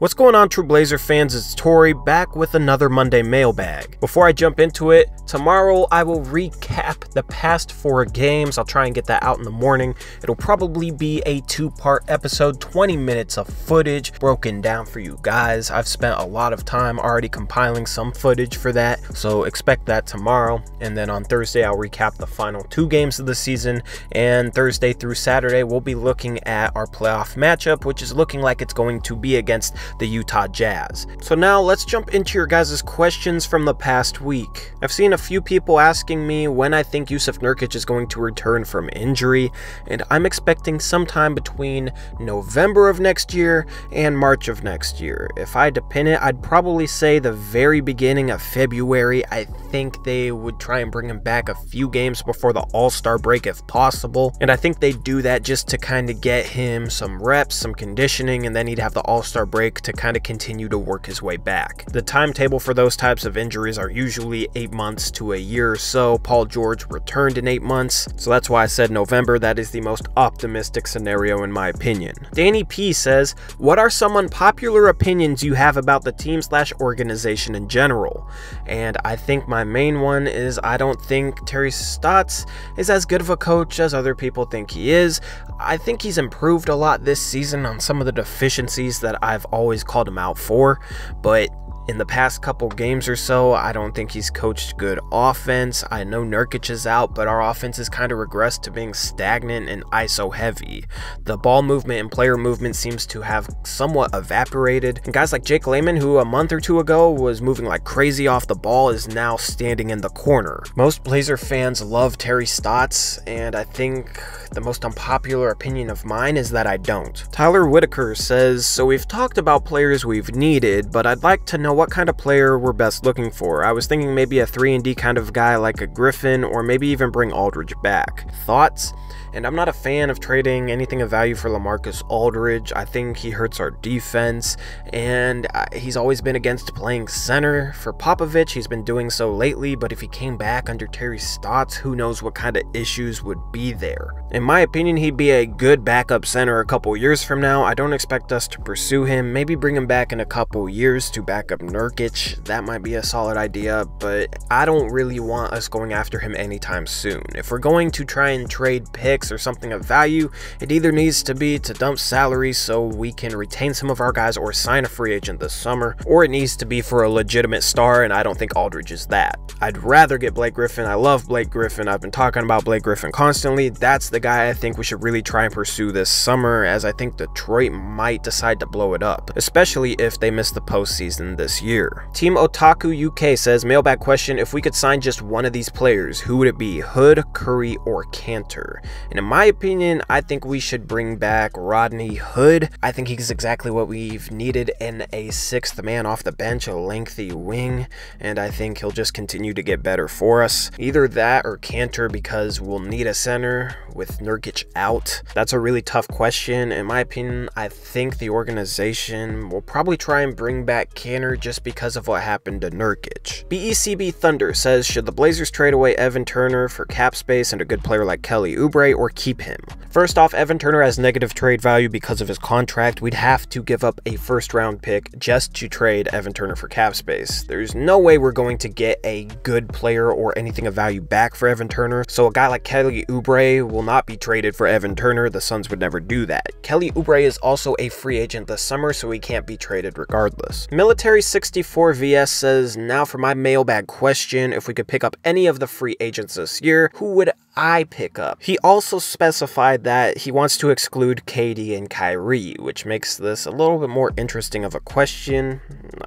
What's going on, true Blazer fans? It's Tori back with another Monday mailbag. Before I jump into it, tomorrow I will recap the past 4 games. I'll try and get that out in the morning. It'll probably be a 2-part episode, 20 minutes of footage broken down for you guys. I've spent a lot of time already compiling some footage for that, so expect that tomorrow. And then on Thursday, I'll recap the final 2 games of the season. And Thursday through Saturday, we'll be looking at our playoff matchup, which is looking like it's going to be against the Utah Jazz. So now let's jump into your guys' questions from the past week. I've seen a few people asking me when I think Nurkic is going to return from injury, and I'm expecting sometime between November of next year and March of next year. If I had to pin it, I'd probably say the very beginning of February. I think they would try and bring him back a few games before the All-Star break if possible, and I think they do that just to kind of get him some reps, some conditioning, and then he'd have the All-Star break to kind of continue to work his way back. The timetable for those types of injuries are usually 8 months to a year or so. Paul George returned in 8 months, so that's why I said November. That is the most optimistic scenario in my opinion. Danny P says, what are some unpopular opinions you have about the team/organization in general? And I think my main one is I don't think Terry Stotts is as good of a coach as other people think he is. I think he's improved a lot this season on some of the deficiencies that I've always called him out for, but in the past couple games or so, I don't think he's coached good offense. I know Nurkic is out, but our offense has kind of regressed to being stagnant and ISO heavy. The ball movement and player movement seems to have somewhat evaporated. And guys like Jake Layman, who a month or 2 ago was moving like crazy off the ball, is now standing in the corner. Most Blazer fans love Terry Stotts, and I think the most unpopular opinion of mine is that I don't. Tyler Whitaker says, so we've talked about players we've needed, but I'd like to know what kind of player we're best looking for. I was thinking maybe a 3-and-D kind of guy like a Griffin, or maybe even bring Aldridge back. Thoughts? And I'm not a fan of trading anything of value for LaMarcus Aldridge. I think he hurts our defense, and he's always been against playing center. For Popovich, he's been doing so lately, but if he came back under Terry Stotts, who knows what kind of issues would be there. In my opinion, he'd be a good backup center a couple years from now. I don't expect us to pursue him. Maybe bring him back in a couple years to back up Nurkic. That might be a solid idea, but I don't really want us going after him anytime soon. If we're going to try and trade picks or something of value, it either needs to be to dump salary so we can retain some of our guys or sign a free agent this summer, or it needs to be for a legitimate star, and I don't think Aldridge is that. I'd rather get Blake Griffin. I love Blake Griffin. I've been talking about Blake Griffin constantly. That's the guy I think we should really try and pursue this summer, as I think Detroit might decide to blow it up, especially if they miss the postseason this year. Team Otaku UK says, mailbag question, if we could sign just one of these players, who would it be? Hood, Curry, or Cantor? And in my opinion, I think we should bring back Rodney Hood. I think he's exactly what we've needed in a 6th man off the bench, a lengthy wing, and I think he'll just continue to get better for us. Either that or Cantor, because we'll need a center with Nurkic out. That's a really tough question. In my opinion, I think the organization will probably try and bring back Cantor just because of what happened to Nurkic. BECB Thunder says, should the Blazers trade away Evan Turner for cap space and a good player like Kelly Oubre, or keep him? First off, Evan Turner has negative trade value because of his contract. We'd have to give up a 1st-round pick just to trade Evan Turner for cap space. There's no way we're going to get a good player or anything of value back for Evan Turner, so a guy like Kelly Oubre will not be traded for Evan Turner. The Suns would never do that. Kelly Oubre is also a free agent this summer, so he can't be traded regardless. Military 64 VS says, now for my mailbag question, if we could pick up any of the free agents this year, who would I pick up? He also specified that he wants to exclude KD and Kyrie, which makes this a little bit more interesting of a question.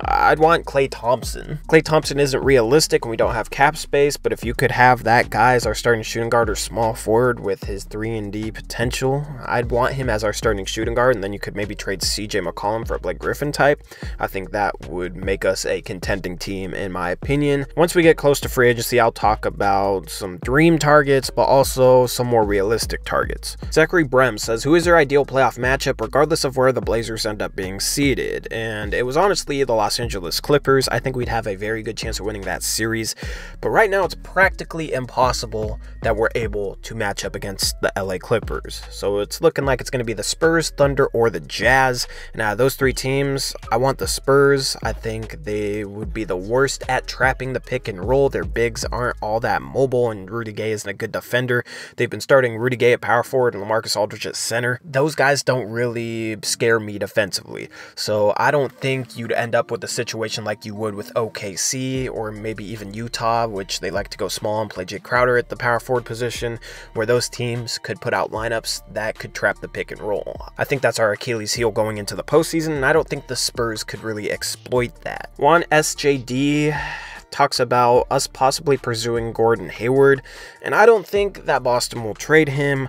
I'd want Klay Thompson. Klay Thompson isn't realistic and we don't have cap space, but if you could have that guy as our starting shooting guard or small forward with his 3-and-D potential, I'd want him as our starting shooting guard, and then you could maybe trade CJ McCollum for a Blake Griffin type. I think that would make us a contending team in my opinion. Once we get close to free agency, I'll talk about some dream targets, but also some more realistic targets. Zachary Brem says, who is their ideal playoff matchup regardless of where the Blazers end up being seated? And it was honestly the Los Angeles Angeles Clippers. I think we'd have a very good chance of winning that series. But right now, it's practically impossible that we're able to match up against the LA Clippers. So it's looking like it's going to be the Spurs, Thunder, or the Jazz. And out of those three teams, I want the Spurs. I think they would be the worst at trapping the pick and roll. Their bigs aren't all that mobile, and Rudy Gay isn't a good defender. They've been starting Rudy Gay at power forward and LaMarcus Aldridge at center. Those guys don't really scare me defensively. So I don't think you'd end up with a situation like you would with OKC or maybe even Utah, which they like to go small and play Jay Crowder at the power forward position, where those teams could put out lineups that could trap the pick and roll. I think that's our Achilles heel going into the postseason, and I don't think the Spurs could really exploit that. Juan SJD talks about us possibly pursuing Gordon Hayward, and I don't think that Boston will trade him.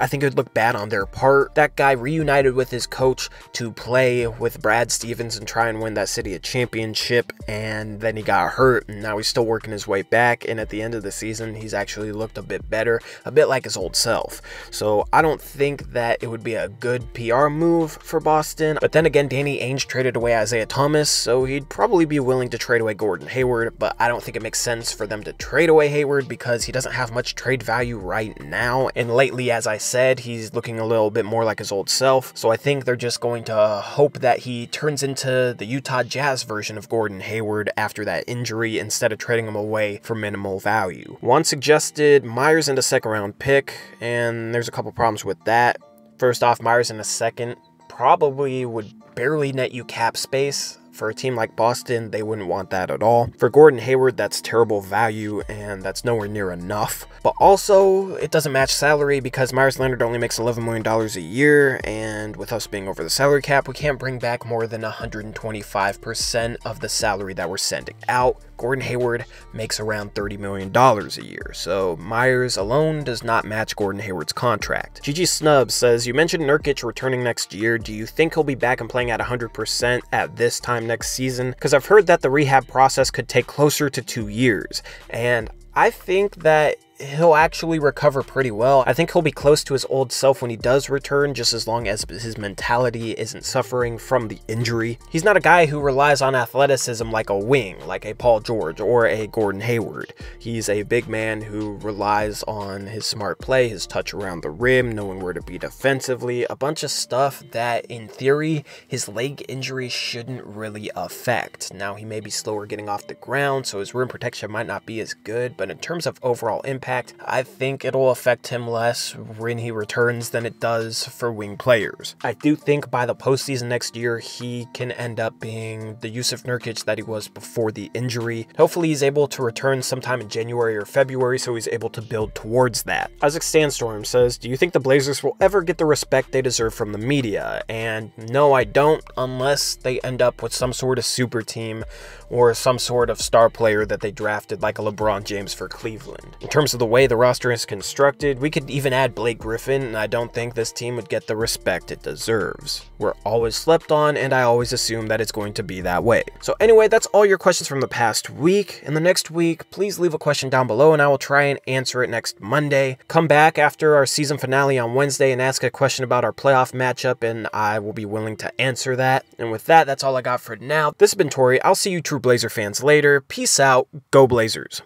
I think it would look bad on their part. That guy reunited with his coach to play with Brad Stevens and try and win that city a championship, and then he got hurt, and now he's still working his way back, and at the end of the season, he's actually looked a bit better, a bit like his old self. So I don't think that it would be a good PR move for Boston, but then again, Danny Ainge traded away Isaiah Thomas, so he'd probably be willing to trade away Gordon Hayward, but I don't think it makes sense for them to trade away Hayward because he doesn't have much trade value right now, and lately, as I said, he's looking a little bit more like his old self, so I think they're just going to hope that he turns into the Utah Jazz version of Gordon Hayward after that injury instead of trading him away for minimal value. One suggested Myers in the second round pick, and there's a couple problems with that. First off, Myers in a second probably would barely net you cap space. For a team like Boston, they wouldn't want that at all. For Gordon Hayward, that's terrible value, and that's nowhere near enough. But also, it doesn't match salary because Myers Leonard only makes $11 million a year, and with us being over the salary cap, we can't bring back more than 125% of the salary that we're sending out. Gordon Hayward makes around $30 million a year, so Myers alone does not match Gordon Hayward's contract. GG Snub says, you mentioned Nurkic returning next year. Do you think he'll be back and playing at 100% at this time next season? Because I've heard that the rehab process could take closer to 2 years, and I think that he'll actually recover pretty well. I think he'll be close to his old self when he does return, just as long as his mentality isn't suffering from the injury. He's not a guy who relies on athleticism like a wing, like a Paul George or a Gordon Hayward. He's a big man who relies on his smart play, his touch around the rim, knowing where to be defensively, a bunch of stuff that, in theory, his leg injury shouldn't really affect. Now, he may be slower getting off the ground, so his rim protection might not be as good, but in terms of overall impact, I think it'll affect him less when he returns than it does for wing players. I do think by the postseason next year, he can end up being the Jusuf Nurkic that he was before the injury. Hopefully he's able to return sometime in January or February, so he's able to build towards that. Isaac Sandstorm says, do you think the Blazers will ever get the respect they deserve from the media? And no, I don't, unless they end up with some sort of super team or some sort of star player that they drafted like a LeBron James for Cleveland. In terms of the way the roster is constructed, we could even add Blake Griffin, and I don't think this team would get the respect it deserves. We're always slept on, and I always assume that it's going to be that way. So anyway, that's all your questions from the past week. In the next week, please leave a question down below, and I will try and answer it next Monday. Come back after our season finale on Wednesday and ask a question about our playoff matchup, and I will be willing to answer that. And with that, that's all I got for now. This has been Tori. I'll see you true Blazer fans later. Peace out. Go Blazers.